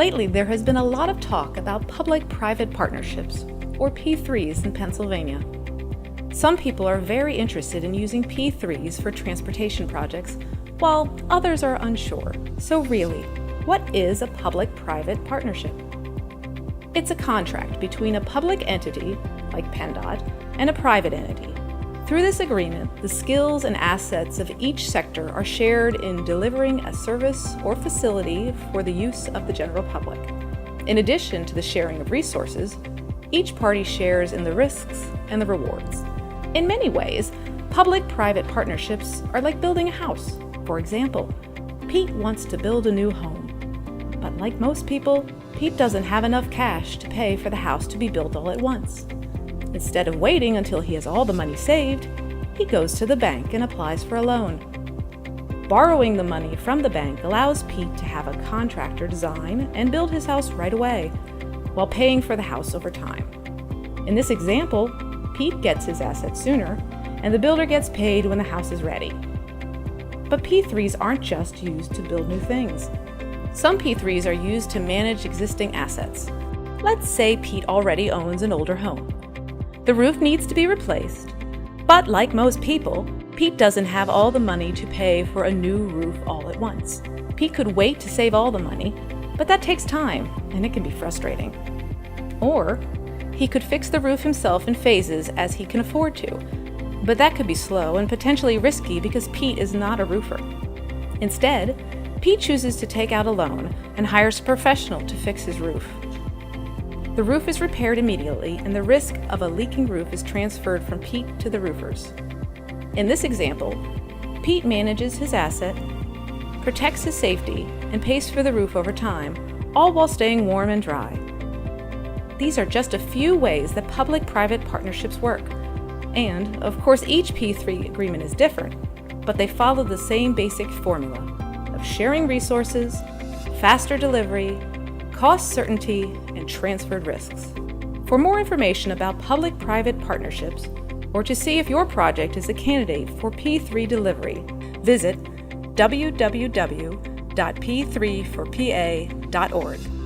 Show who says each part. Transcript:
Speaker 1: Lately, there has been a lot of talk about public-private partnerships, or P3s in Pennsylvania. Some people are very interested in using P3s for transportation projects, while others are unsure. So really, what is a public-private partnership? It's a contract between a public entity, like PennDOT, and a private entity. Through this agreement, the skills and assets of each sector are shared in delivering a service or facility for the use of the general public. In addition to the sharing of resources, each party shares in the risks and the rewards. In many ways, public-private partnerships are like building a house. For example, Pete wants to build a new home. But like most people, Pete doesn't have enough cash to pay for the house to be built all at once. Instead of waiting until he has all the money saved, he goes to the bank and applies for a loan. Borrowing the money from the bank allows Pete to have a contractor design and build his house right away, while paying for the house over time. In this example, Pete gets his assets sooner, and the builder gets paid when the house is ready. But P3s aren't just used to build new things. Some P3s are used to manage existing assets. Let's say Pete already owns an older home. The roof needs to be replaced, but like most people, Pete doesn't have all the money to pay for a new roof all at once. Pete could wait to save all the money, but that takes time, and it can be frustrating. Or he could fix the roof himself in phases as he can afford to, but that could be slow and potentially risky because Pete is not a roofer. Instead, Pete chooses to take out a loan and hires a professional to fix his roof. The roof is repaired immediately, and the risk of a leaking roof is transferred from Pete to the roofers. In this example, Pete manages his asset, protects his safety, and pays for the roof over time, all while staying warm and dry. These are just a few ways that public-private partnerships work. And, of course, each P3 agreement is different, but they follow the same basic formula of sharing resources, faster delivery, cost certainty, and transferred risks. For more information about public-private partnerships, or to see if your project is a candidate for P3 delivery, visit www.p3forpa.org.